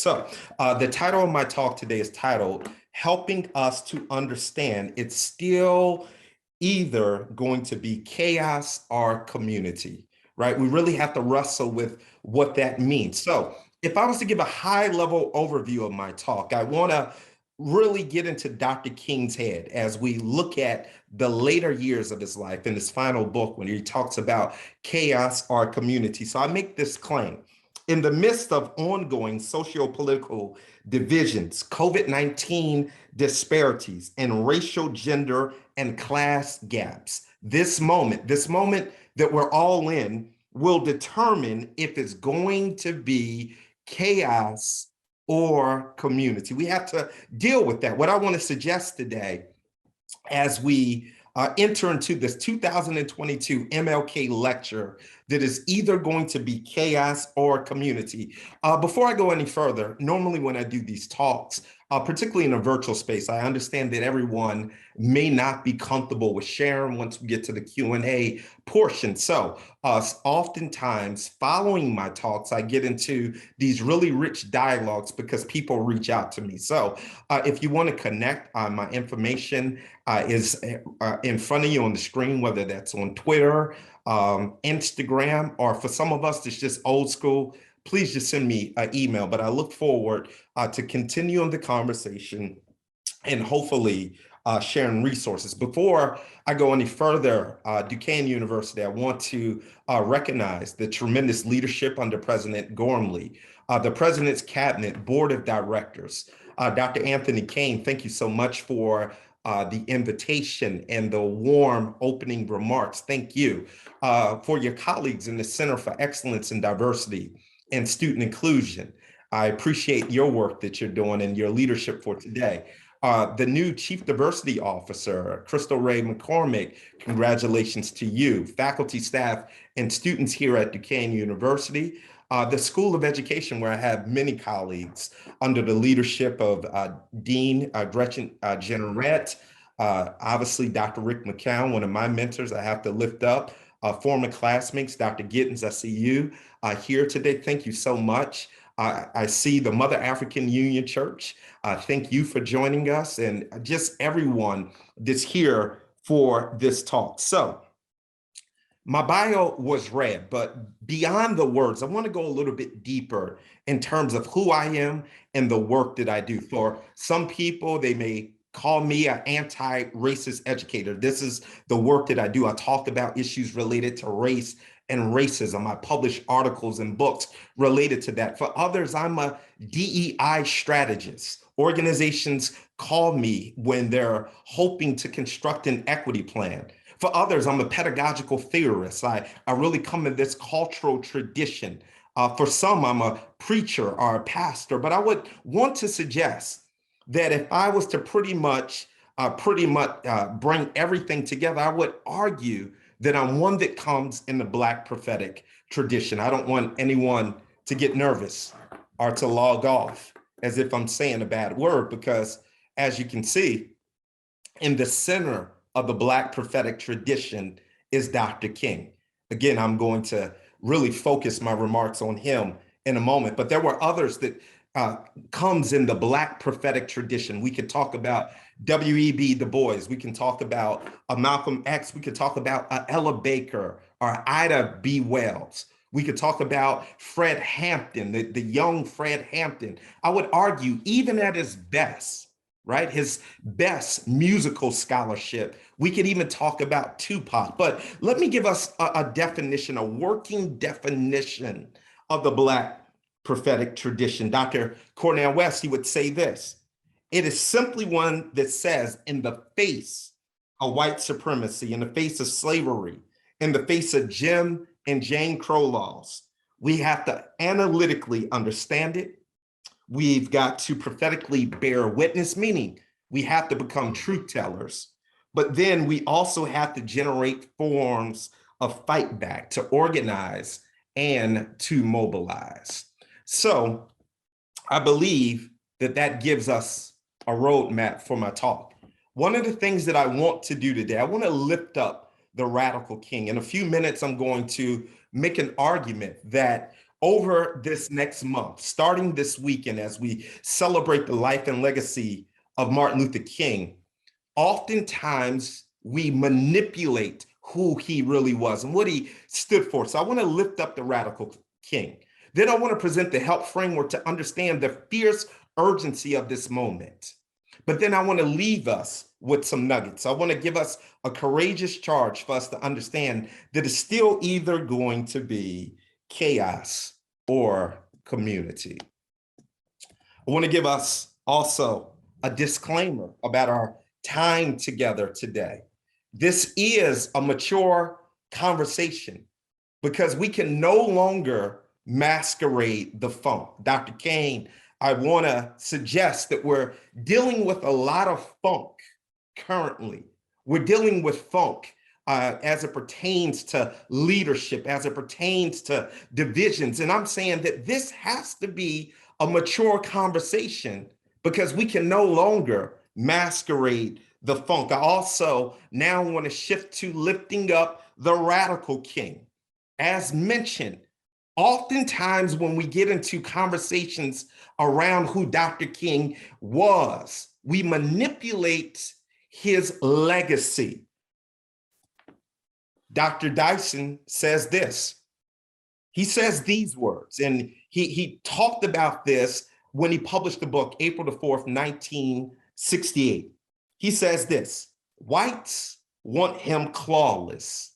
So the title of my talk today is titled, Helping Us to Understand It's Still Either Going to Be Chaos or Community, right? We really have to wrestle with what that means. So if I was to give a high level overview of my talk, I want to really get into Dr. King's head as we look at the later years of his life in his final book when he talks about chaos or community. So I make this claim. In the midst of ongoing socio-political divisions, COVID-19 disparities, and racial, gender, and class gaps, this moment that we're all in will determine if it's going to be chaos or community. We have to deal with that. What I want to suggest today as we enter into this 2022 MLK lecture that is either going to be chaos or community. Before I go any further, normally when I do these talks, particularly in a virtual space, I understand that everyone may not be comfortable with sharing once we get to the Q&A portion. So oftentimes following my talks, I get into these really rich dialogues because people reach out to me. So if you want to connect, my information is in front of you on the screen, whether that's on Twitter, Instagram, or for some of us, it's just old school. Please just send me an email, but I look forward to continuing the conversation and hopefully sharing resources. Before I go any further, Duquesne University, I want to recognize the tremendous leadership under President Gormley, the President's Cabinet, Board of Directors. Dr. Anthony Kane, thank you so much for the invitation and the warm opening remarks. Thank you for your colleagues in the Center for Excellence in Diversity and Student Inclusion. I appreciate your work that you're doing and your leadership for today. The new Chief Diversity Officer, Crystal Ray McCormick, congratulations to you. Faculty, staff, and students here at Duquesne University. The School of Education, where I have many colleagues under the leadership of Dean Gretchen Jenneret, obviously Dr. Rick McCown, one of my mentors I have to lift up, former classmates, Dr. Gittens, I see you here today. Thank you so much. I see the Mother African Union Church. Thank you for joining us and just everyone that's here for this talk. So my bio was read, but beyond the words, I want to go a little bit deeper in terms of who I am and the work that I do. For some people, they may call me an anti-racist educator. This is the work that I do. I talk about issues related to race and racism. I publish articles and books related to that. For others, I'm a DEI strategist. Organizations call me when they're hoping to construct an equity plan. For others, I'm a pedagogical theorist. I really come in this cultural tradition. For some, I'm a preacher or a pastor, but I would want to suggest that if I was to pretty much bring everything together, I would argue that I'm one that comes in the Black prophetic tradition. I don't want anyone to get nervous or to log off as if I'm saying a bad word, because as you can see, in the center of the Black prophetic tradition is Dr. King. Again, I'm going to really focus my remarks on him in a moment, but there were others that comes in the Black prophetic tradition. We could talk about W.E.B. Du Bois. We can talk about Malcolm X. We could talk about Ella Baker or Ida B. Wells. We could talk about Fred Hampton, the young Fred Hampton. I would argue even at his best, right? His best musical scholarship. We could even talk about Tupac. But let me give us a definition, a working definition of the Black prophetic tradition. Dr. Cornel West, he would say this: it is simply one that says, in the face of white supremacy, in the face of slavery, in the face of Jim and Jane Crow laws, we have to analytically understand it. We've got to prophetically bear witness, meaning we have to become truth tellers. But then we also have to generate forms of fight back, to organize and to mobilize. So I believe that that gives us a roadmap for my talk. One of the things that I want to do today, I want to lift up the radical king. In a few minutes, I'm going to make an argument that over this next month, starting this weekend, as we celebrate the life and legacy of Martin Luther King, oftentimes we manipulate who he really was and what he stood for. So I want to lift up the radical king. Then I want to present the help framework to understand the fierce urgency of this moment. But then I want to leave us with some nuggets. I want to give us a courageous charge for us to understand that it's still either going to be chaos or community. I want to give us also a disclaimer about our time together today. This is a mature conversation because we can no longer masquerade the funk. Dr. Kane, I want to suggest that we're dealing with a lot of funk currently. We're dealing with funk as it pertains to leadership, as it pertains to divisions. And I'm saying that this has to be a mature conversation because we can no longer masquerade the funk. I also now want to shift to lifting up the radical king. As mentioned, oftentimes when we get into conversations around who Dr. King was, we manipulate his legacy. Dr. Dyson says this. He says these words, and he talked about this when he published the book, April the 4th, 1968. He says this: whites want him clawless,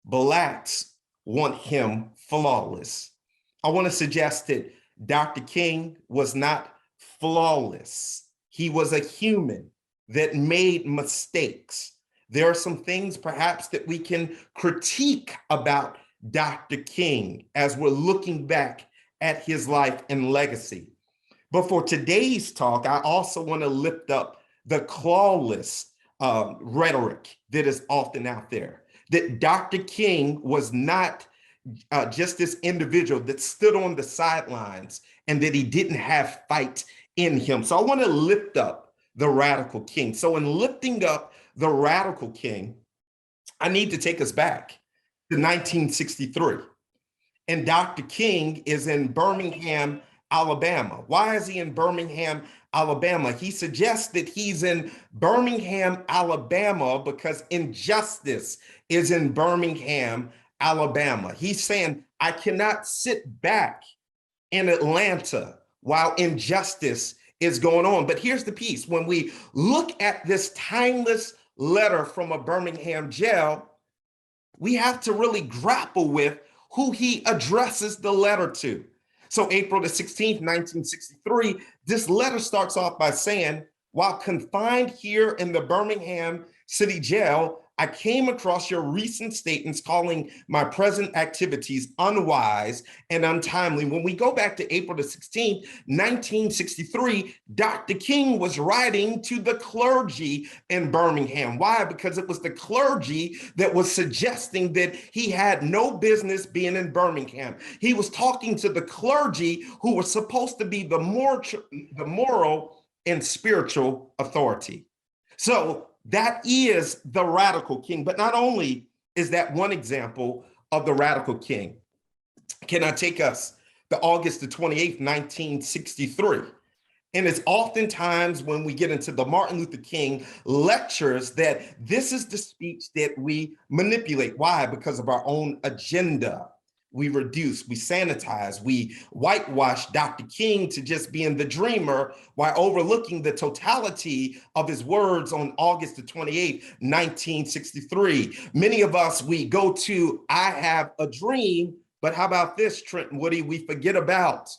blacks want him flawless. I want to suggest that Dr. King was not flawless. He was a human that made mistakes. There are some things perhaps that we can critique about Dr. King as we're looking back at his life and legacy. But for today's talk, I also want to lift up the clawless rhetoric that is often out there. That Dr. King was not just this individual that stood on the sidelines and that he didn't have fight in him. So I want to lift up the radical king. So in lifting up the radical king, I need to take us back to 1963. And Dr. King is in Birmingham, Alabama. Why is he in Birmingham, Alabama? He suggests that he's in Birmingham, Alabama because injustice is in Birmingham, Alabama. He's saying, I cannot sit back in Atlanta while injustice is going on. But here's the piece. When we look at this timeless letter from a Birmingham jail, we have to really grapple with who he addresses the letter to. So April the 16th, 1963, this letter starts off by saying, while confined here in the Birmingham City Jail, I came across your recent statements calling my present activities unwise and untimely. When we go back to April the 16th, 1963, Dr. King was writing to the clergy in Birmingham. Why? Because it was the clergy that was suggesting that he had no business being in Birmingham. He was talking to the clergy who were supposed to be the moral and spiritual authority. So that is the radical king. But not only is that one example of the radical king, can I take us to August the 28th, 1963? And it's oftentimes when we get into the Martin Luther King lectures that this is the speech that we manipulate. Why? Because of our own agenda. We reduce, we sanitize, we whitewash Dr. King to just being the dreamer while overlooking the totality of his words on August the 28th, 1963. Many of us, we go to, I have a dream, but how about this, Trenton Woody? We forget about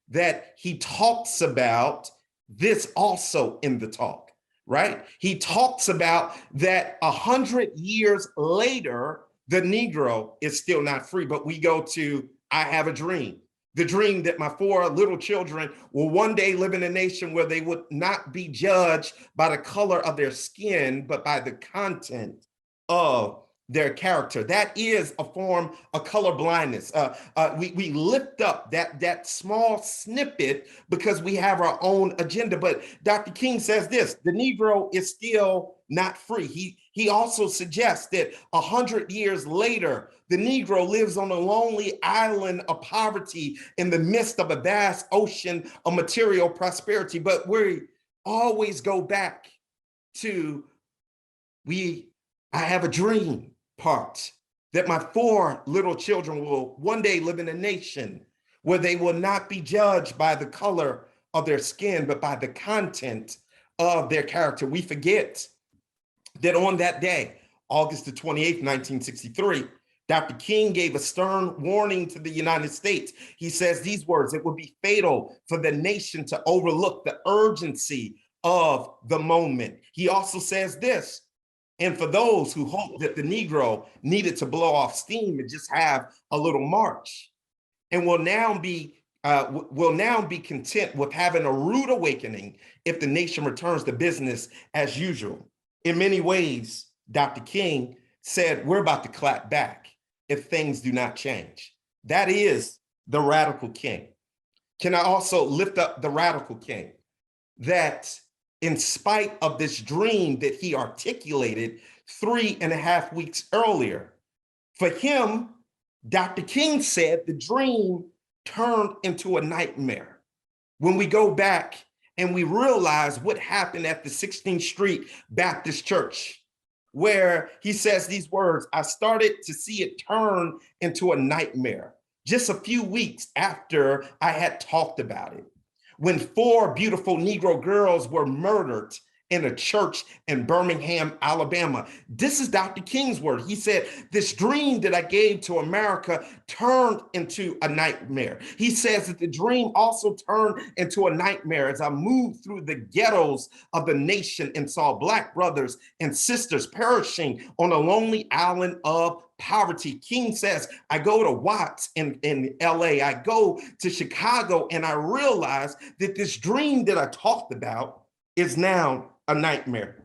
that he talks about this also in the talk, right? He talks about that 100 years later, the Negro is still not free, but we go to, I have a dream. The dream that my 4 little children will one day live in a nation where they would not be judged by the color of their skin, but by the content of their character. That is a form of color blindness. We lift up that small snippet because we have our own agenda. But Dr. King says this, the Negro is still not free. He also suggests that 100 years later, the Negro lives on a lonely island of poverty in the midst of a vast ocean of material prosperity. But we always go back to I have a dream part that my 4 little children will one day live in a nation where they will not be judged by the color of their skin, but by the content of their character. We forget that on that day, August the 28th, 1963, Dr. King gave a stern warning to the United States. He says these words: "It would be fatal for the nation to overlook the urgency of the moment." He also says this: "And for those who hoped that the Negro needed to blow off steam and just have a little march, and will now be content with having a rude awakening if the nation returns to business as usual." In many ways, Dr. King said, we're about to clap back if things do not change. That is the radical king. Can I also lift up the radical king? That in spite of this dream that he articulated 3.5 weeks earlier, for him, Dr. King said the dream turned into a nightmare. When we go back and we realize what happened at the 16th Street Baptist Church, where he says these words: "I started to see it turn into a nightmare just a few weeks after I had talked about it, when 4 beautiful Negro girls were murdered in a church in Birmingham, Alabama." This is Dr. King's word. He said, "This dream that I gave to America turned into a nightmare." He says that the dream also turned into a nightmare as I moved through the ghettos of the nation and saw Black brothers and sisters perishing on a lonely island of poverty. King says, "I go to Watts in LA, I go to Chicago, and I realize that this dream that I talked about is now a nightmare."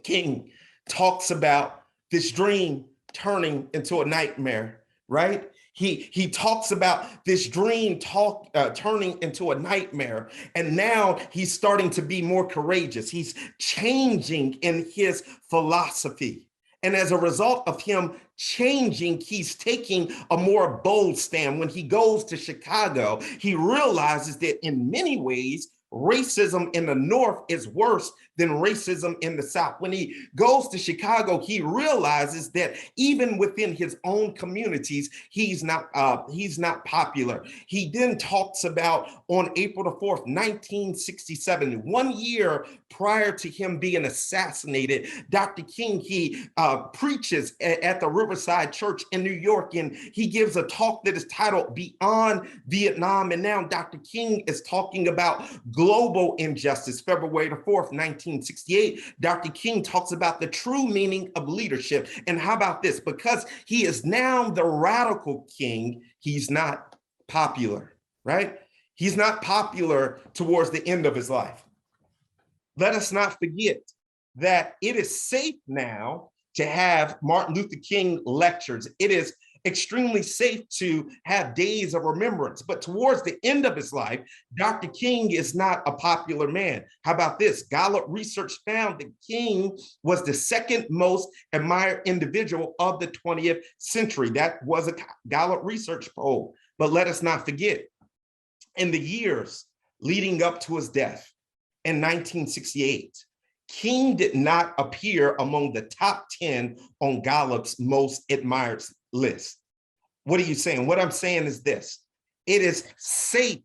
King talks about this dream turning into a nightmare, right? He talks about this dream turning into a nightmare, and now he's starting to be more courageous. He's changing in his philosophy. And as a result of him changing, he's taking a more bold stand. When he goes to Chicago, he realizes that in many ways, racism in the North is worse than racism in the South. When he goes to Chicago, he realizes that even within his own communities, he's not popular. He then talks about on April the 4th, 1967, 1 year prior to him being assassinated, Dr. King, he preaches at the Riverside Church in New York, and he gives a talk that is titled "Beyond Vietnam." And now Dr. King is talking about global injustice. February the 4th, 1968, Dr. King talks about the true meaning of leadership. And how about this? Because he is now the radical king, he's not popular, right? He's not popular towards the end of his life. Let us not forget that it is safe now to have Martin Luther King lectures. It is extremely safe to have days of remembrance. But towards the end of his life, Dr. King is not a popular man. How about this? Gallup research found that King was the second most admired individual of the 20th century. That was a Gallup research poll. But let us not forget, in the years leading up to his death in 1968, King did not appear among the top 10 on Gallup's most admired list. What are you saying? What I'm saying is this: it is safe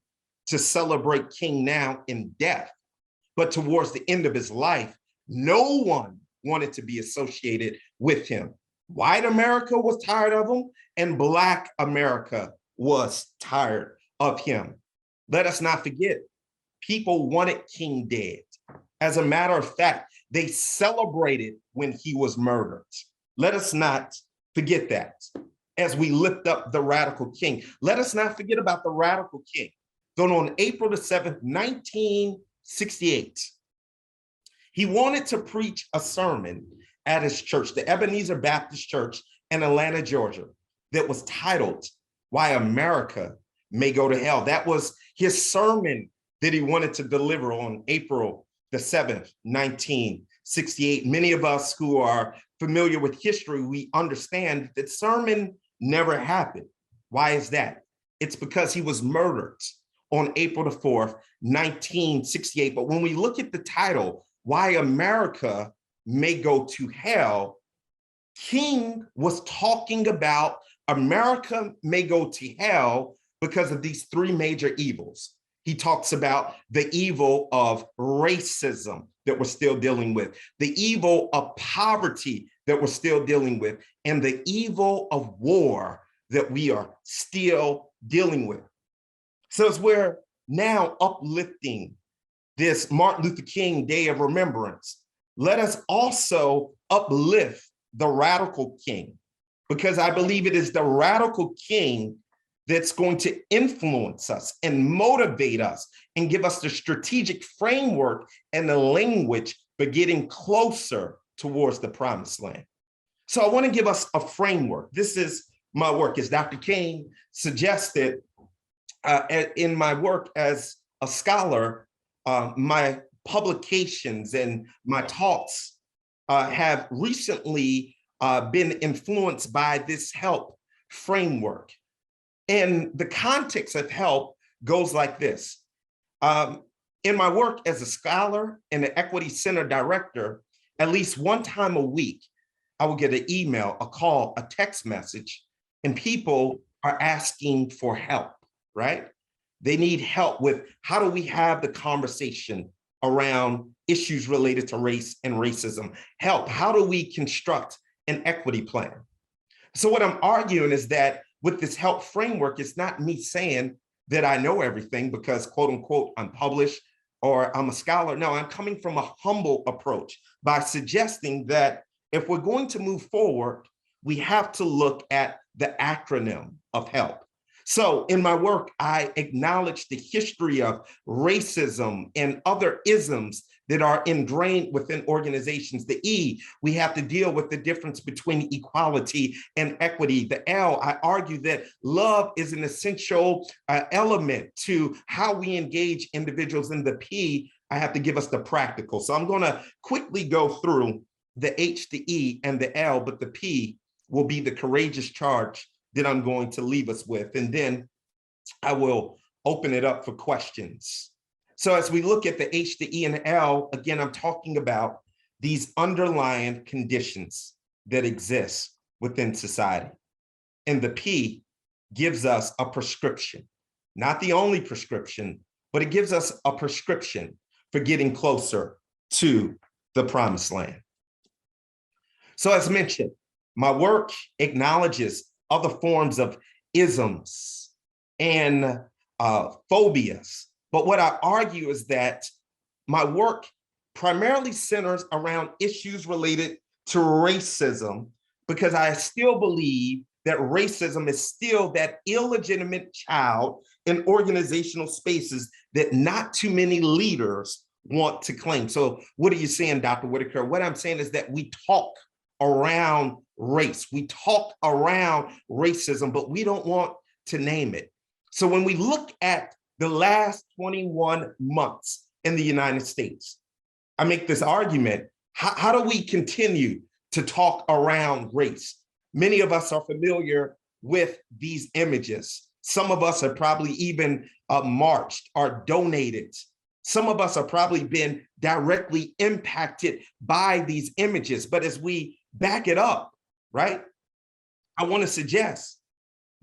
to celebrate King now in death, but towards the end of his life, no one wanted to be associated with him. White America was tired of him, and Black America was tired of him. Let us not forget, people wanted King dead. As a matter of fact, they celebrated when he was murdered. Let us not forget that as we lift up the radical king. Let us not forget about the radical king. So on April the 7th, 1968, he wanted to preach a sermon at his church, the Ebenezer Baptist Church in Atlanta, Georgia, that was titled "Why America May Go to Hell." That was his sermon that he wanted to deliver on April the 7th, 1968. Many of us who are familiar with history, we understand that sermon never happened. Why is that? It's because he was murdered on April the 4th, 1968. But when we look at the title, Why America May Go to Hell, King was talking about America may go to hell because of these three major evils. He talks about the evil of racism that we're still dealing with, the evil of poverty that we're still dealing with, and the evil of war that we are still dealing with. So as we're now uplifting this Martin Luther King Day of Remembrance, let us also uplift the radical king, because I believe it is the radical king that's going to influence us and motivate us and give us the strategic framework and the language for getting closer towards the promised land. So I want to give us a framework. This is my work, as Dr. King suggested in my work as a scholar. My publications and my talks have recently been influenced by this HELP framework. And the context of HELP goes like this. In my work as a scholar and an Equity Center director, at least one time a week, I will get an email, a call, a text message, and people are asking for help, right? They need help with how do we have the conversation around issues related to race and racism. Help, how do we construct an equity plan? So what I'm arguing is that with this HELP framework, it's not me saying that I know everything because, quote unquote, I'm published or I'm a scholar. No, I'm coming from a humble approach by suggesting that if we're going to move forward, we have to look at the acronym of HELP. So in my work, I acknowledge the history of racism and other isms that are ingrained within organizations. The E, we have to deal with the difference between equality and equity. The L, I argue that love is an essential element to how we engage individuals. In the P, I have to give us the practical. So I'm going to quickly go through the H, the E, and the L, but the P will be the courageous charge that I'm going to leave us with. And then I will open it up for questions. So as we look at the H, the E, and the L, again, I'm talking about these underlying conditions that exist within society. And the P gives us a prescription, not the only prescription, but it gives us a prescription for getting closer to the promised land. So as mentioned, my work acknowledges other forms of isms and phobias. But what I argue is that my work primarily centers around issues related to racism, because I still believe that racism is still that illegitimate child in organizational spaces that not too many leaders want to claim. So what are you saying, Dr. Whitaker? What I'm saying is that we talk around race. We talk around racism, but we don't want to name it. So when we look at the last 21 months in the United States, I make this argument, how do we continue to talk around race? Many of us are familiar with these images. Some of us have probably even marched or donated. Some of us have probably been directly impacted by these images. But as we back it up, right, I want to suggest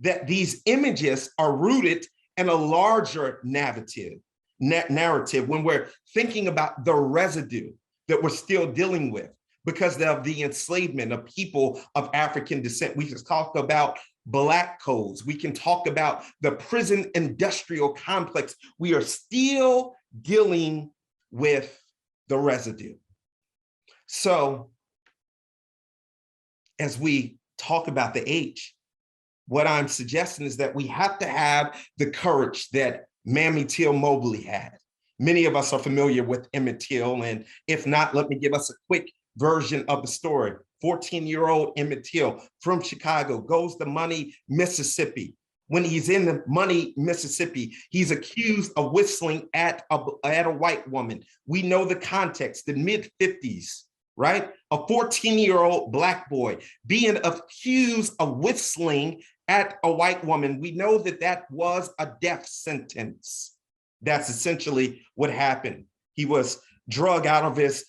that these images are rooted in a larger narrative when we're thinking about the residue that we're still dealing with because of the enslavement of people of African descent. We can talk about Black codes. We can talk about the prison industrial complex. We are still dealing with the residue. So as we talk about the H, what I'm suggesting is that we have to have the courage that Mammy Till Mobley had. Many of us are familiar with Emmett Till, and if not, let me give us a quick version of the story. 14-year-old Emmett Till from Chicago goes to Money, Mississippi, When he's in the Money, Mississippi, he's accused of whistling at a white woman. We know the context, the mid-50s, right? A 14-year-old Black boy being accused of whistling at a white woman. We know that that was a death sentence. That's essentially what happened. He was drugged out of his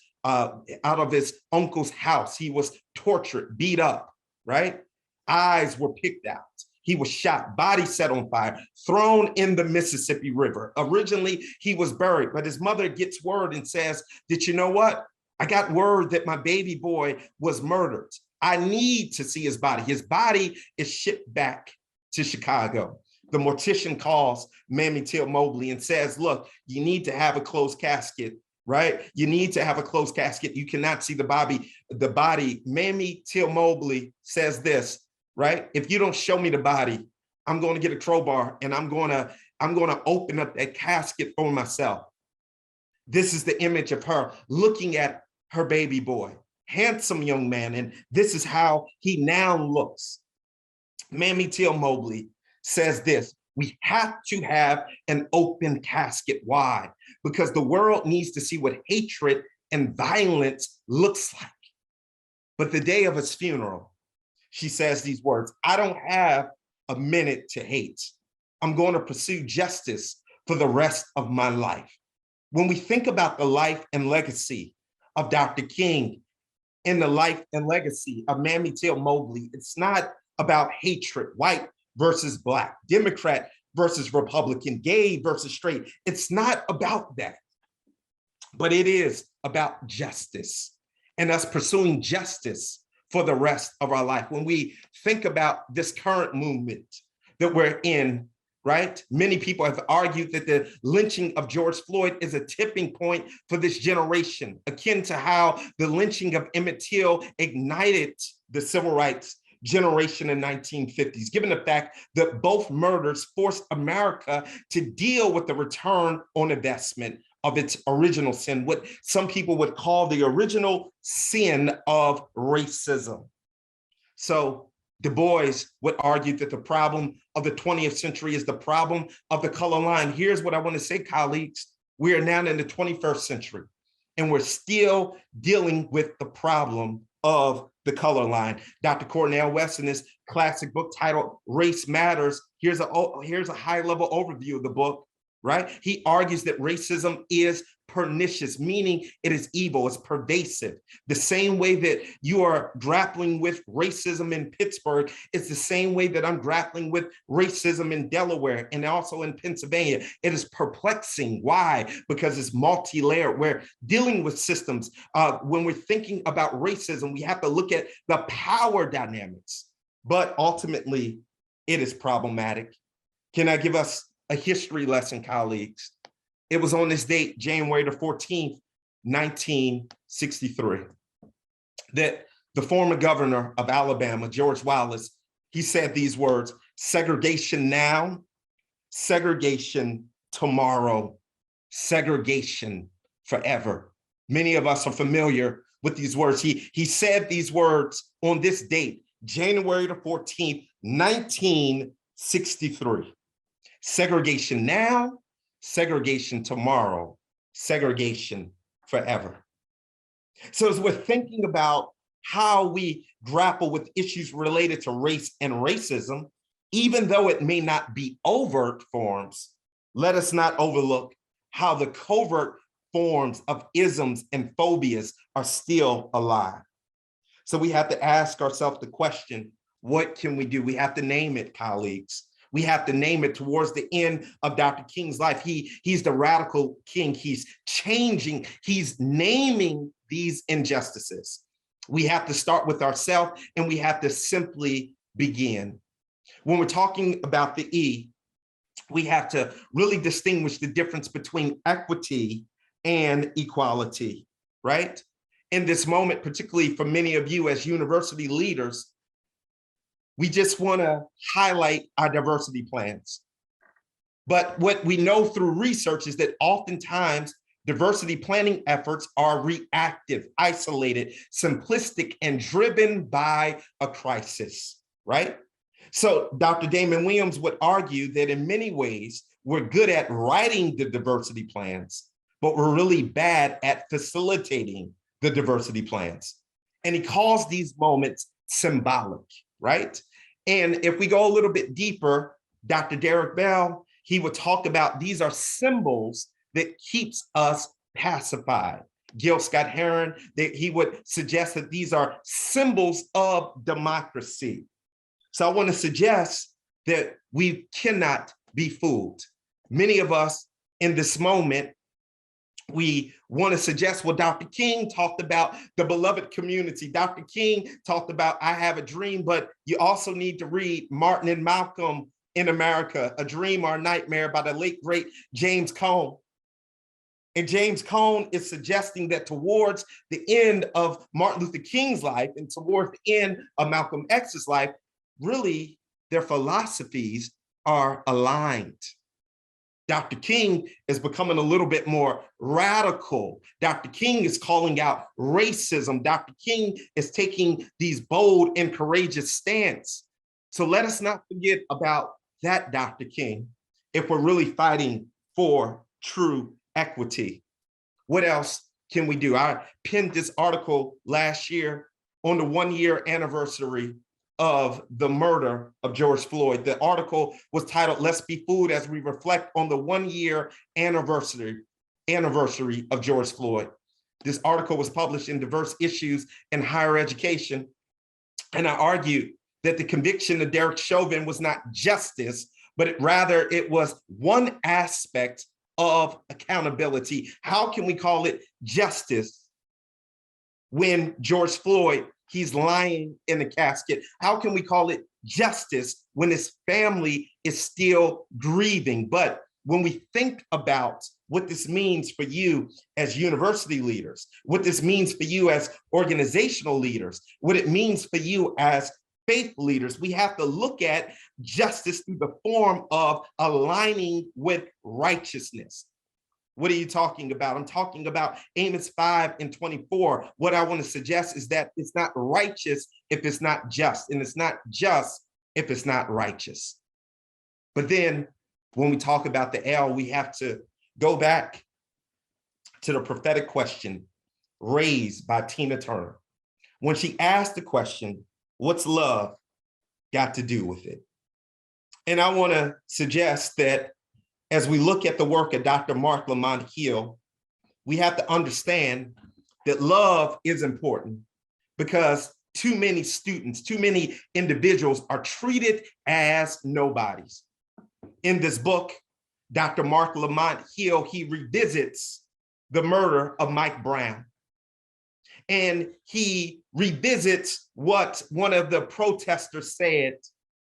uncle's house. He was tortured, beat up, right? Eyes were picked out. He was shot, body set on fire, thrown in the Mississippi River. Originally, he was buried, but his mother gets word and says, "Did you know what? I got word that my baby boy was murdered. I need to see his body." His body is shipped back to Chicago. The mortician calls Mammy Till Mobley and says, "Look, you need to have a closed casket, right? You need to have a closed casket. You cannot see the body. Mammy Till Mobley says this, right? "If you don't show me the body, I'm going to get a crowbar and I'm going to open up that casket for myself." This is the image of her looking at her baby boy, handsome young man, and this is how he now looks. Mammy Till Mobley says this: "We have to have an open casket." Why? Because the world needs to see what hatred and violence looks like. But the day of his funeral, she says these words: "I don't have a minute to hate. I'm going to pursue justice for the rest of my life." When we think about the life and legacy of Dr. King and the life and legacy of Mammy Till Mobley, it's not about hatred, white versus Black, Democrat versus Republican, gay versus straight. It's not about that, but it is about justice and us pursuing justice for the rest of our life. When we think about this current movement that we're in, right? Many people have argued that the lynching of George Floyd is a tipping point for this generation, akin to how the lynching of Emmett Till ignited the civil rights generation in 1950s, given the fact that both murders forced America to deal with the return on investment of its original sin, what some people would call the original sin of racism. So Du Bois would argue that the problem of the 20th century is the problem of the color line. Here's what I want to say, colleagues. We are now in the 21st century, and we're still dealing with the problem of the color line. Dr. Cornel West, in his classic book titled Race Matters, here's a high-level overview of the book, right? He argues that racism is pernicious, meaning it is evil, it's pervasive. The same way that you are grappling with racism in Pittsburgh, it's the same way that I'm grappling with racism in Delaware and also in Pennsylvania. It is perplexing. Why? Because it's multi-layered. We're dealing with systems. When we're thinking about racism, we have to look at the power dynamics, but ultimately it is problematic. Can I give us a history lesson, colleagues? It was on this date, January the 14th, 1963, that the former governor of Alabama, George Wallace, he said these words: "Segregation now, segregation tomorrow, segregation forever." Many of us are familiar with these words. He said these words on this date, January the 14th, 1963. Segregation now, segregation tomorrow, segregation forever. So as we're thinking about how we grapple with issues related to race and racism, even though it may not be overt forms, let us not overlook how the covert forms of isms and phobias are still alive. So we have to ask ourselves the question, what can we do? We have to name it, colleagues. We have to name it. Towards the end of Dr. King's life, he's the radical king. He's changing, he's naming these injustices. We have to start with ourselves, and we have to simply begin. When we're talking about the E, we have to really distinguish the difference between equity and equality, right? In this moment, particularly for many of you as university leaders, we just want to highlight our diversity plans. But what we know through research is that oftentimes diversity planning efforts are reactive, isolated, simplistic, and driven by a crisis, right? So Dr. Damon Williams would argue that in many ways, we're good at writing the diversity plans, but we're really bad at facilitating the diversity plans. And he calls these moments symbolic, right? And if we go a little bit deeper, Dr. Derek Bell, he would talk about these are symbols that keeps us pacified. Gil Scott Heron, he would suggest that these are symbols of democracy. So I want to suggest that we cannot be fooled. Many of us in this moment, we want to suggest, well, Dr. King talked about the beloved community. Dr. King talked about I Have a Dream, but you also need to read Martin and Malcolm in America, A Dream or a Nightmare by the late, great James Cone. And James Cone is suggesting that towards the end of Martin Luther King's life and towards the end of Malcolm X's life, really their philosophies are aligned. Dr. King is becoming a little bit more radical. Dr. King is calling out racism. Dr. King is taking these bold and courageous stance. So let us not forget about that Dr. King if we're really fighting for true equity. What else can we do? I penned this article last year on the 1-year anniversary of the murder of George Floyd. The article was titled, Let's Be Fooled, as we reflect on the 1-year anniversary of George Floyd. This article was published in diverse issues in higher education. And I argued that the conviction of Derek Chauvin was not justice, but rather it was one aspect of accountability. How can we call it justice when George Floyd, he's lying in a casket? How can we call it justice when his family is still grieving? But when we think about what this means for you as university leaders, what this means for you as organizational leaders, what it means for you as faith leaders, we have to look at justice through the form of aligning with righteousness. What are you talking about? I'm talking about Amos 5:24. What I want to suggest is that it's not righteous if it's not just, and it's not just if it's not righteous. But then when we talk about the L, we have to go back to the prophetic question raised by Tina Turner. When she asked the question, what's love got to do with it? And I want to suggest that as we look at the work of Dr. Mark Lamont Hill, we have to understand that love is important because too many students, too many individuals are treated as nobodies. In this book, Dr. Mark Lamont Hill, he revisits the murder of Mike Brown. And he revisits what one of the protesters said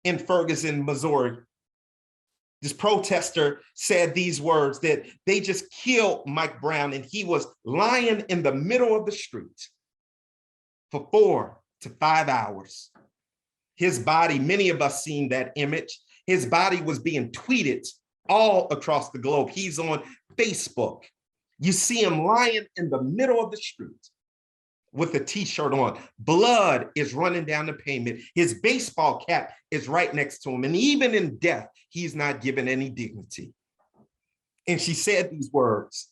in Ferguson, Missouri. This protester said these words, that they just killed Mike Brown and he was lying in the middle of the street for 4 to 5 hours. His body, many of us seen that image, his body was being tweeted all across the globe. He's on Facebook. You see him lying in the middle of the street with a t-shirt on. Blood is running down the pavement. His baseball cap is right next to him. And even in death, he's not given any dignity. And she said these words.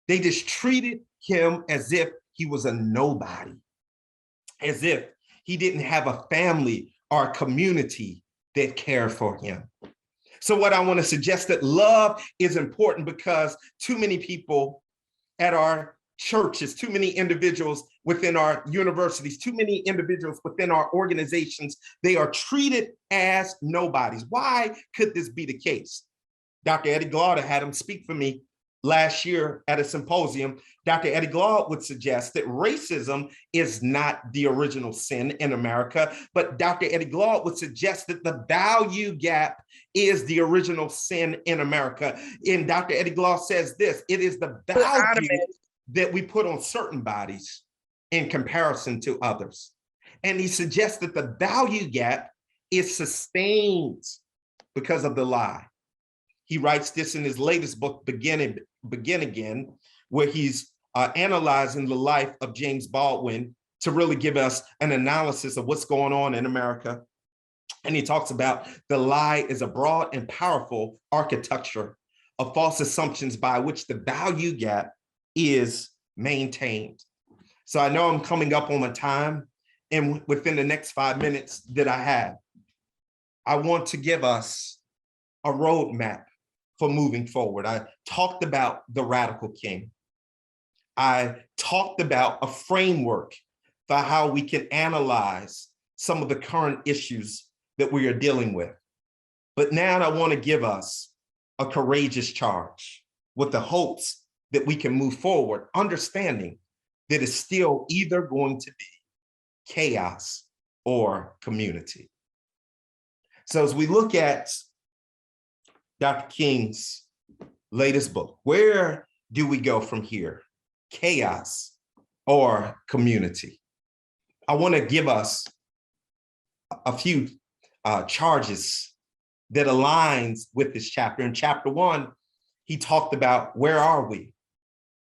They just treated him as if he was a nobody, as if he didn't have a family or a community that cared for him. So what I want to suggest that love is important because too many people at our churches, too many individuals within our universities, too many individuals within our organizations, they are treated as nobodies. Why could this be the case? Dr. Eddie Glaude had him speak for me last year at a symposium. Dr. Eddie Glaude would suggest that racism is not the original sin in America, but Dr. Eddie Glaude would suggest that the value gap is the original sin in America. And Dr. Eddie Glaude says this, it is the value that we put on certain bodies in comparison to others. And he suggests that the value gap is sustained because of the lie. He writes this in his latest book, Begin Again, where he's analyzing the life of James Baldwin to really give us an analysis of what's going on in America. And he talks about the lie is a broad and powerful architecture of false assumptions by which the value gap is maintained. So I know I'm coming up on my time, and within the next 5 minutes that I have, I want to give us a roadmap for moving forward. I talked about the radical king. I talked about a framework for how we can analyze some of the current issues that we are dealing with. But now I want to give us a courageous charge with the hopes that we can move forward, understanding that it's still either going to be chaos or community. So as we look at Dr. King's latest book, where do we go from here? Chaos or community? I want to give us a few charges that aligns with this chapter. In chapter 1, he talked about where are we,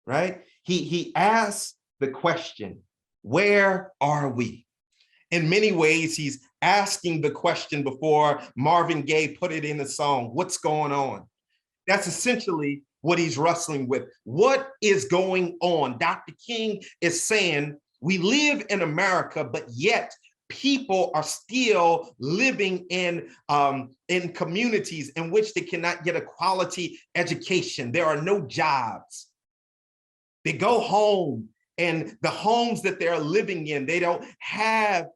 right? He asked the question, where are we? In many ways, he's asking the question before Marvin Gaye put it in the song, what's going on? That's essentially what he's wrestling with. What is going on? Dr. King is saying, we live in America, but yet people are still living in communities in which they cannot get a quality education. There are no jobs. They go home, and the homes that they're living in, they don't have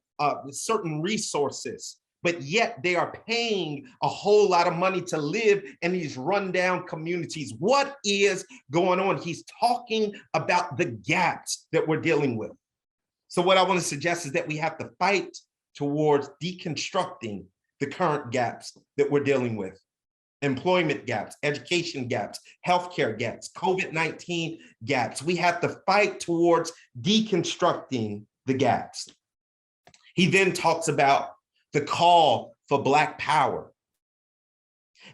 certain resources, but yet they are paying a whole lot of money to live in these rundown communities. What is going on? He's talking about the gaps that we're dealing with. So what I want to suggest is that we have to fight towards deconstructing the current gaps that we're dealing with. Employment gaps, education gaps, healthcare gaps, COVID-19 gaps. We have to fight towards deconstructing the gaps. He then talks about the call for Black power.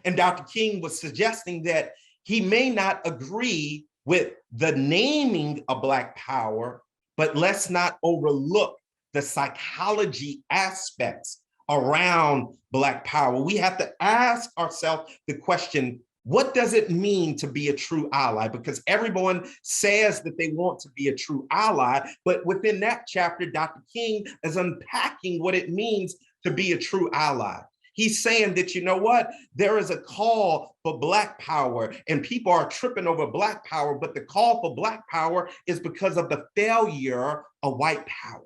And Dr. King was suggesting that he may not agree with the naming of Black power, but let's not overlook the psychology aspects around Black power. We have to ask ourselves the question, what does it mean to be a true ally? Because everyone says that they want to be a true ally, but within that chapter, Dr. King is unpacking what it means to be a true ally. He's saying that, you know what, there is a call for Black power, and people are tripping over Black power, but the call for Black power is because of the failure of white power.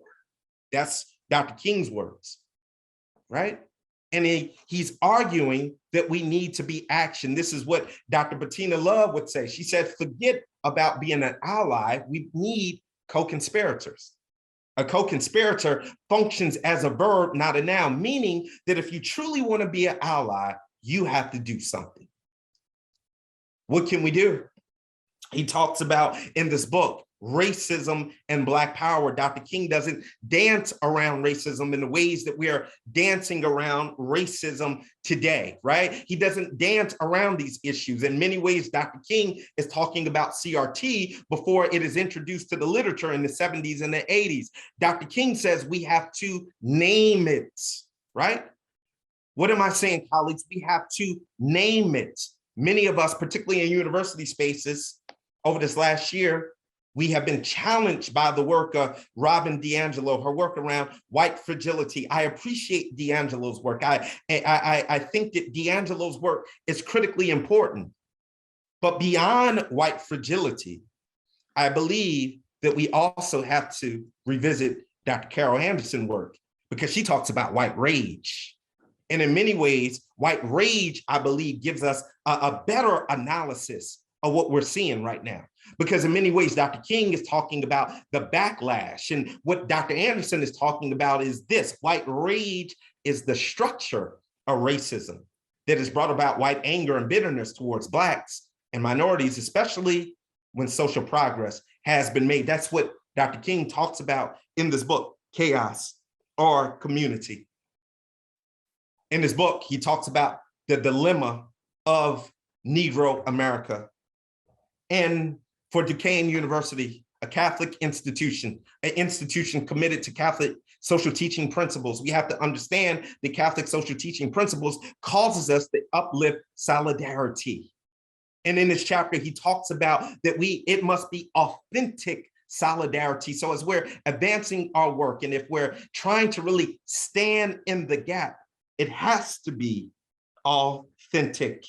That's Dr. King's words, right? And he's arguing that we need to be action. This is what Dr. Bettina Love would say. She said, forget about being an ally. We need co-conspirators. A co-conspirator functions as a verb, not a noun, meaning that if you truly want to be an ally, you have to do something. What can we do? He talks about in this book, racism and Black power. Dr. King doesn't dance around racism in the ways that we are dancing around racism today, right? He doesn't dance around these issues. In many ways, Dr. King is talking about CRT before it is introduced to the literature in the 70s and the 80s. Dr. King says we have to name it, right? What am I saying, colleagues? We have to name it. Many of us, particularly in university spaces, over this last year, we have been challenged by the work of Robin DiAngelo, her work around white fragility. I appreciate DiAngelo's work. I think that DiAngelo's work is critically important. But beyond white fragility, I believe that we also have to revisit Dr. Carol Anderson's work, because she talks about white rage. And in many ways, white rage, I believe, gives us a better analysis of what we're seeing right now. Because in many ways, Dr. King is talking about the backlash, and what Dr. Anderson is talking about is this: white rage is the structure of racism that has brought about white anger and bitterness towards Blacks and minorities, especially when social progress has been made. That's what Dr. King talks about in this book, Chaos or Community. In this book, he talks about the dilemma of Negro America. And for Duquesne University, a Catholic institution, an institution committed to Catholic social teaching principles. We have to understand the Catholic social teaching principles causes us to uplift solidarity. And in this chapter, he talks about that it must be authentic solidarity. So as we're advancing our work, and if we're trying to really stand in the gap, it has to be authentic.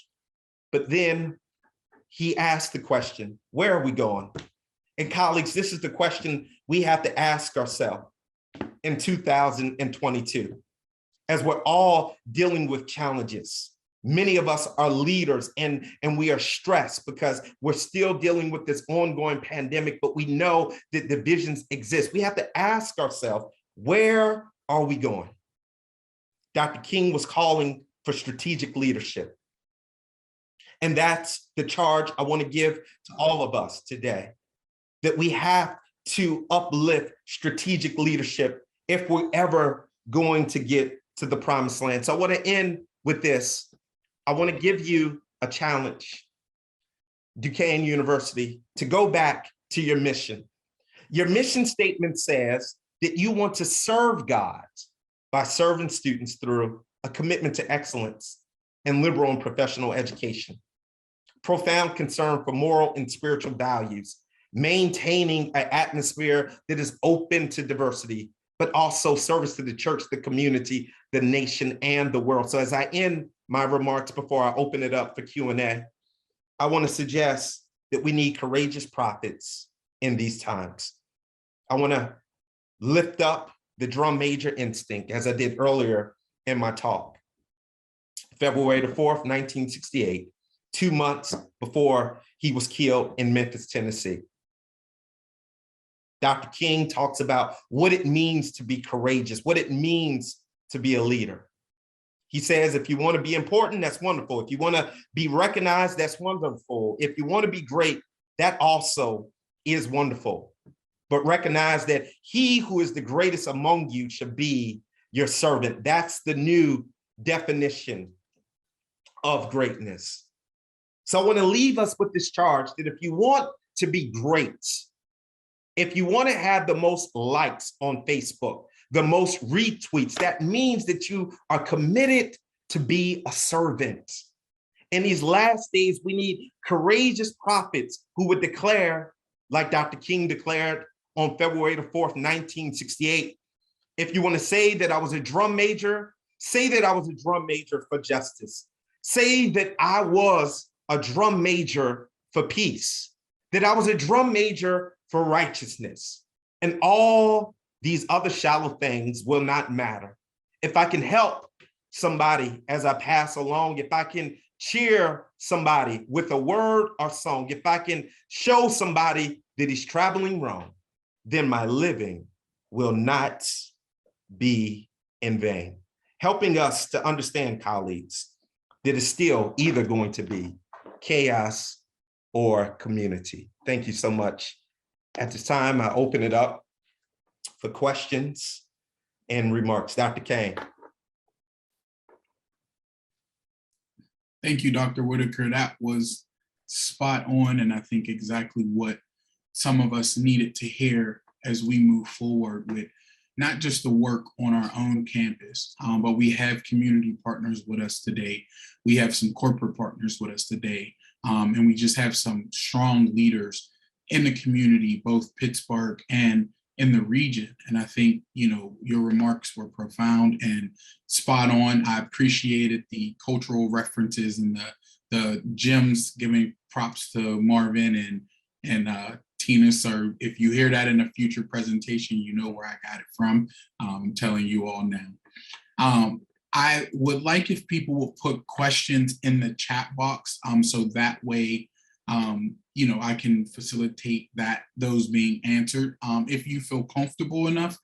But then he asked the question, where are we going? And colleagues, this is the question we have to ask ourselves in 2022, as we're all dealing with challenges. Many of us are leaders and we are stressed because we're still dealing with this ongoing pandemic, but we know that divisions exist. We have to ask ourselves, where are we going? Dr. King was calling for strategic leadership. And that's the charge I want to give to all of us today, that we have to uplift strategic leadership if we're ever going to get to the promised land. So I want to end with this. I want to give you a challenge, Duquesne University, to go back to your mission. Your mission statement says that you want to serve God by serving students through a commitment to excellence and liberal and professional education, profound concern for moral and spiritual values, maintaining an atmosphere that is open to diversity, but also service to the church, the community, the nation, and the world. So as I end my remarks before I open it up for Q&A, I want to suggest that we need courageous prophets in these times. I want to lift up the drum major instinct, as I did earlier in my talk. February the 4th, 1968, 2 months before he was killed in Memphis, Tennessee. Dr. King talks about what it means to be courageous, what it means to be a leader. He says, if you want to be important, that's wonderful. If you want to be recognized, that's wonderful. If you want to be great, that also is wonderful. But recognize that he who is the greatest among you should be your servant. That's the new definition of greatness. So I want to leave us with this charge that if you want to be great, if you want to have the most likes on Facebook, the most retweets, that means that you are committed to be a servant. In these last days, we need courageous prophets who would declare, like Dr. King declared on February the 4th, 1968, if you want to say that I was a drum major, say that I was a drum major for justice. Say that I was a drum major for peace, that I was a drum major for righteousness, and all these other shallow things will not matter. If I can help somebody as I pass along, if I can cheer somebody with a word or song, if I can show somebody that he's traveling wrong, then my living will not be in vain. Helping us to understand, colleagues, that it's still either going to be chaos or community. Thank you so much. At this time, I open it up for questions and remarks. Dr. Kane. Thank you, Dr. Whitaker. That was spot on, and I think exactly what some of us needed to hear as we move forward with not just the work on our own campus, but we have community partners with us today. We have some corporate partners with us today, and we just have some strong leaders in the community, both Pittsburgh and in the region. And I think, your remarks were profound and spot on. I appreciated the cultural references and the gems, giving props to Marvin and Tina. So if you hear that in a future presentation, you know where I got it from. I'm telling you all now. I would like if people will put questions in the chat box, so that way I can facilitate those being answered. If you feel comfortable enough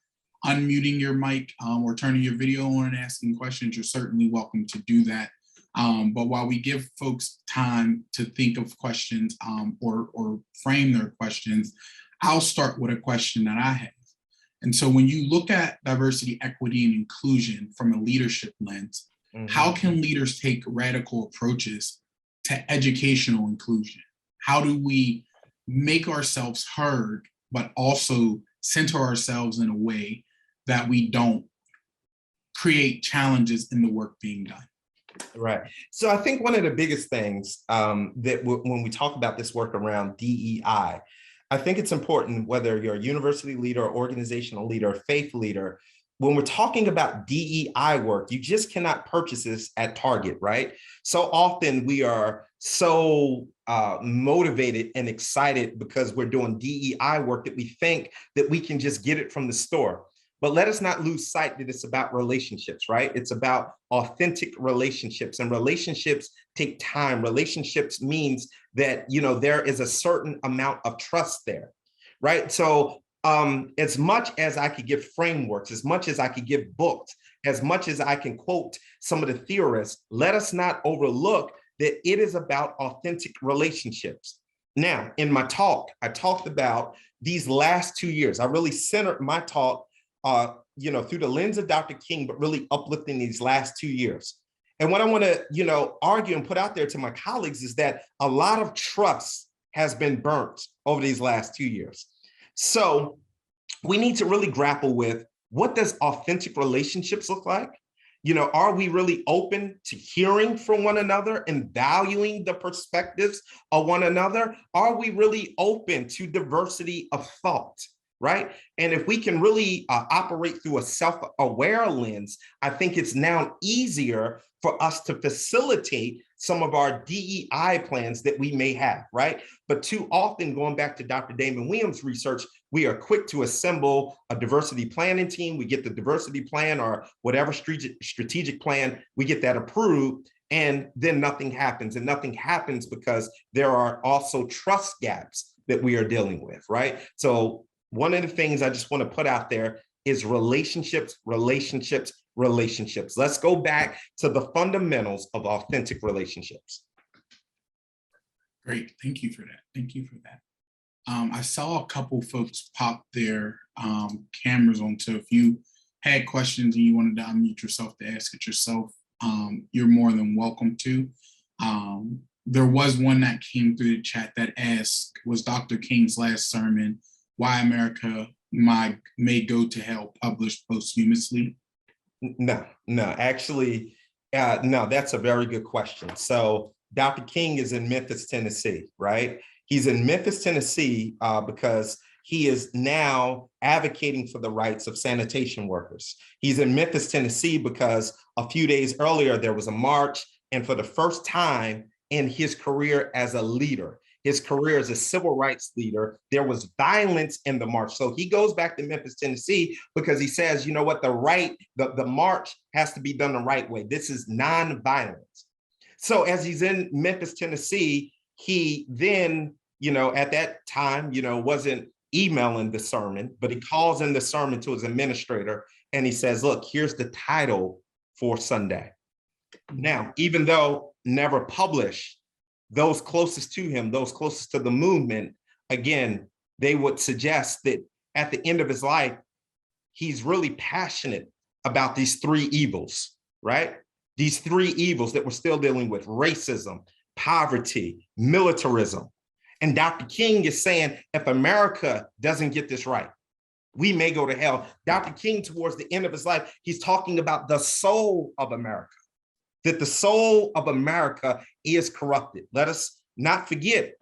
unmuting your mic or turning your video on and asking questions, you're certainly welcome to do that. But while we give folks time to think of questions or frame their questions, I'll start with a question that I have. And so when you look at diversity, equity, and inclusion from a leadership lens, how can leaders take radical approaches to educational inclusion? How do we make ourselves heard, but also center ourselves in a way that we don't create challenges in the work being done. Right. So I think one of the biggest things that when we talk about this work around DEI, I think it's important, whether you're a university leader, organizational leader, faith leader, when we're talking about DEI work, you just cannot purchase this at Target, right? So often we are so motivated and excited because we're doing DEI work that we think that we can just get it from the store. But let us not lose sight that it's about relationships, right? It's about authentic relationships, and relationships take time. Relationships means that, you know, there is a certain amount of trust there, right? So as much as I could give frameworks, as much as I could give books, as much as I can quote some of the theorists, let us not overlook that it is about authentic relationships. Now, in my talk, I talked about these last 2 years. I really centered my talk you know, through the lens of Dr. King, but really uplifting these last 2 years. And what I want to, you know, argue and put out there to my colleagues is that a lot of trust has been burnt over these last 2 years. So we need to really grapple with, what does authentic relationships look like? You know, are we really open to hearing from one another and valuing the perspectives of one another? Are we really open to diversity of thought? Right? And if we can really operate through a self-aware lens, I think it's now easier for us to facilitate some of our DEI plans that we may have, right? But too often, going back to Dr. Damon Williams' research, we are quick to assemble a diversity planning team. We get the diversity plan or whatever strategic plan, we get that approved, and then nothing happens. And nothing happens because there are also trust gaps that we are dealing with, right? So one of the things I just want to put out there is relationships, relationships, relationships. Let's go back to the fundamentals of authentic relationships. Great, thank you for that. Thank you for that. I saw a couple folks pop their cameras on, so if you had questions and you wanted to unmute yourself to ask it yourself, you're more than welcome to. There was one that came through the chat that asked, was Dr. King's last sermon, Why America May Go to Hell, published posthumously? No, actually, no, that's a very good question. So Dr. King is in Memphis, Tennessee, right? He's in Memphis, Tennessee, because he is now advocating for the rights of sanitation workers. He's in Memphis, Tennessee, because a few days earlier, there was a march, and for the first time in his career as a leader, his career as a civil rights leader, there was violence in the march. So he goes back to Memphis, Tennessee, because he says, you know what, the march has to be done the right way. This is nonviolence. So as he's in Memphis, Tennessee, he then, you know, at that time, you know, wasn't emailing the sermon, but he calls in the sermon to his administrator and he says, look, here's the title for Sunday. Now, even though never published, those closest to him, those closest to the movement, again, they would suggest that at the end of his life, he's really passionate about these three evils, right? These three evils that we're still dealing with: racism, poverty, militarism. And Dr. King is saying, if America doesn't get this right, we may go to hell. Dr. King, towards the end of his life, he's talking about the soul of America, that the soul of America is corrupted. Let us not forget,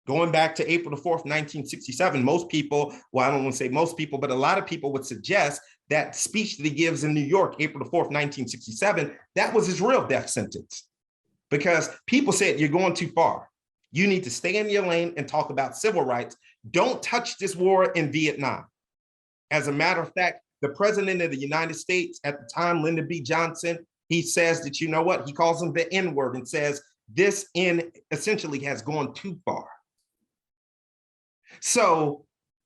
going back to April the 4th, 1967, most people, well, I don't want to say most people, but a lot of people would suggest that speech that he gives in New York, April the 4th, 1967, that was his real death sentence. Because people said, you're going too far. You need to stay in your lane and talk about civil rights. Don't touch this war in Vietnam. As a matter of fact, the president of the United States at the time, Lyndon B. Johnson, he says that, you know what, he calls him the N-word and says, this N essentially has gone too far. So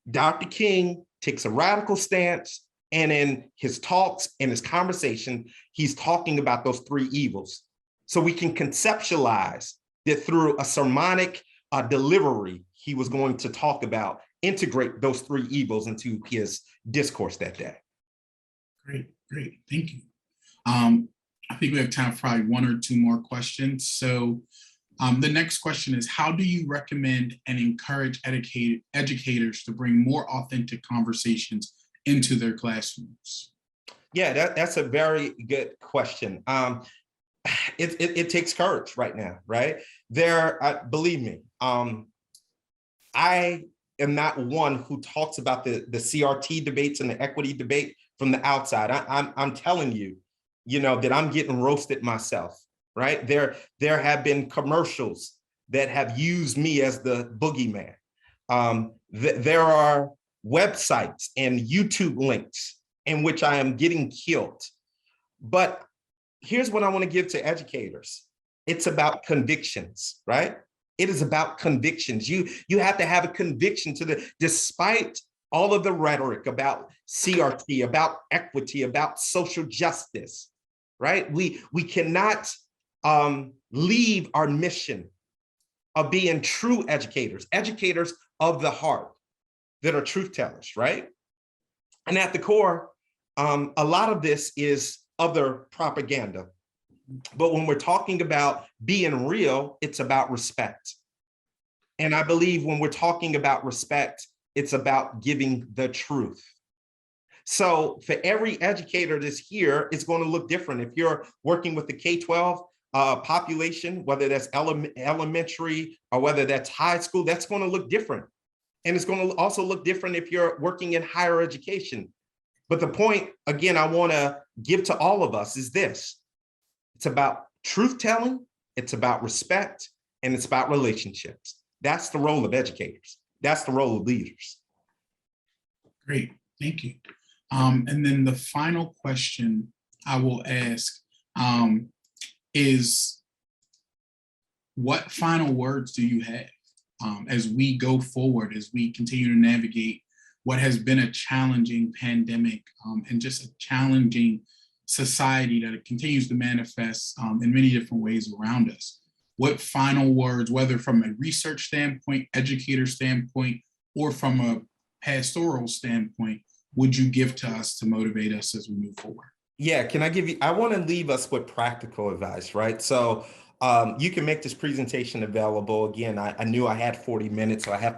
Dr. King takes a radical stance, and in his talks, in his conversation, he's talking about those three evils. So we can conceptualize that through a sermonic delivery, he was going to talk about, integrate those three evils into his discourse that day. Great, thank you. I think we have time for probably one or two more questions. So the next question is, how do you recommend and encourage educators to bring more authentic conversations into their classrooms? Yeah, that's a very good question. It takes courage right now, right? Believe me, I am not one who talks about the CRT debates and the equity debate from the outside. I'm telling you, that I'm getting roasted myself, right? There have been commercials that have used me as the boogeyman. There are websites and YouTube links in which I am getting killed. But here's what I want to give to educators. It's about convictions, right? It is about convictions. You have to have a conviction despite all of the rhetoric about CRT, about equity, about social justice, right? We cannot leave our mission of being true educators of the heart that are truth tellers, right? And at the core, a lot of this is other propaganda. But when we're talking about being real, it's about respect. And I believe when we're talking about respect, it's about giving the truth. So for every educator that's here, it's going to look different. If you're working with the K-12 population, whether that's elementary or whether that's high school, that's going to look different. And it's going to also look different if you're working in higher education. But the point, again, I want to give to all of us is this. It's about truth telling, it's about respect, and it's about relationships. That's the role of educators. That's the role of leaders. Great, thank you. And then the final question I will ask is, what final words do you have as we go forward, as we continue to navigate what has been a challenging pandemic and just a challenging society that it continues to manifest in many different ways around us? What final words, whether from a research standpoint, educator standpoint, or from a pastoral standpoint, would you give to us to motivate us as we move forward? Yeah, I want to leave us with practical advice, right? So you can make this presentation available. Again, I knew I had 40 minutes, so I had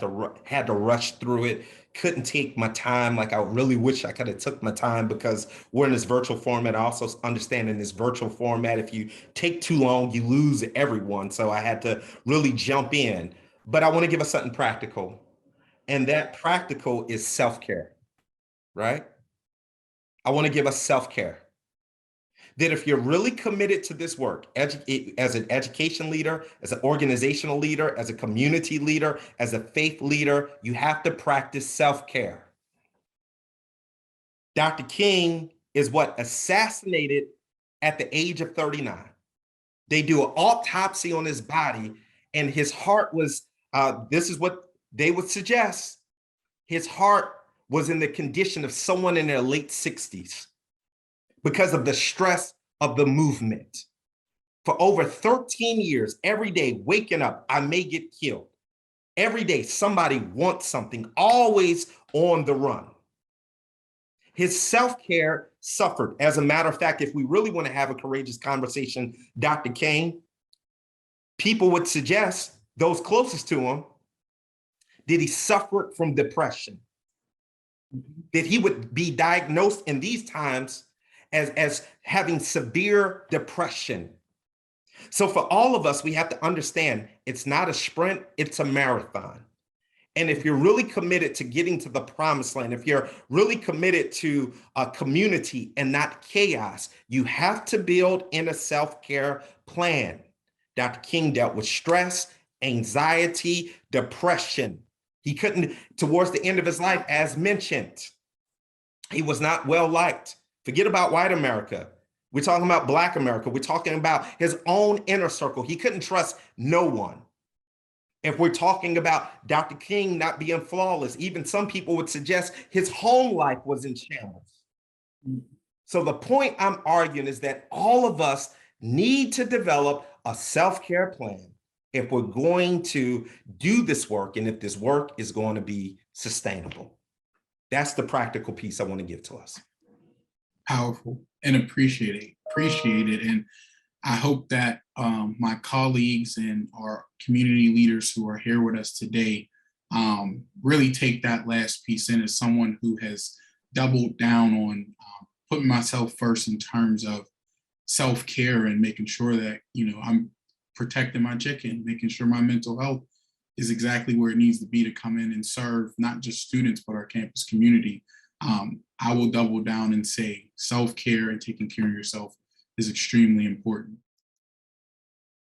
to rush through it. Couldn't take my time. Like, I really wish I could have took my time because we're in this virtual format. I also understand in this virtual format, if you take too long, you lose everyone. So I had to really jump in. But I want to give us something practical. And that practical is self-care, right? I want to give us self-care. That if you're really committed to this work, as an education leader, as an organizational leader, as a community leader, as a faith leader, you have to practice self-care. Dr. King is assassinated at the age of 39. They do an autopsy on his body, and his heart was, this is what they would suggest, his heart was in the condition of someone in their late 60s. Because of the stress of the movement. For over 13 years, every day waking up, I may get killed. Every day, somebody wants something, always on the run. His self-care suffered. As a matter of fact, if we really want to have a courageous conversation, Dr. King, people would suggest, those closest to him, that he suffered from depression. That he would be diagnosed in these times as having severe depression. So for all of us, we have to understand it's not a sprint, it's a marathon. And if you're really committed to getting to the promised land, if you're really committed to a community and not chaos, you have to build in a self-care plan. Dr. King dealt with stress, anxiety, depression. He couldn't, towards the end of his life, as mentioned, he was not well liked. Forget about white America. We're talking about Black America. We're talking about his own inner circle. He couldn't trust no one. If we're talking about Dr. King not being flawless, even some people would suggest his home life was in shambles. So the point I'm arguing is that all of us need to develop a self-care plan if we're going to do this work and if this work is going to be sustainable. That's the practical piece I want to give to us. Powerful and appreciate it. And I hope that my colleagues and our community leaders who are here with us today really take that last piece in as someone who has doubled down on putting myself first in terms of self-care and making sure that, I'm protecting my chicken, making sure my mental health is exactly where it needs to be to come in and serve not just students, but our campus community. I will double down and say self-care and taking care of yourself is extremely important.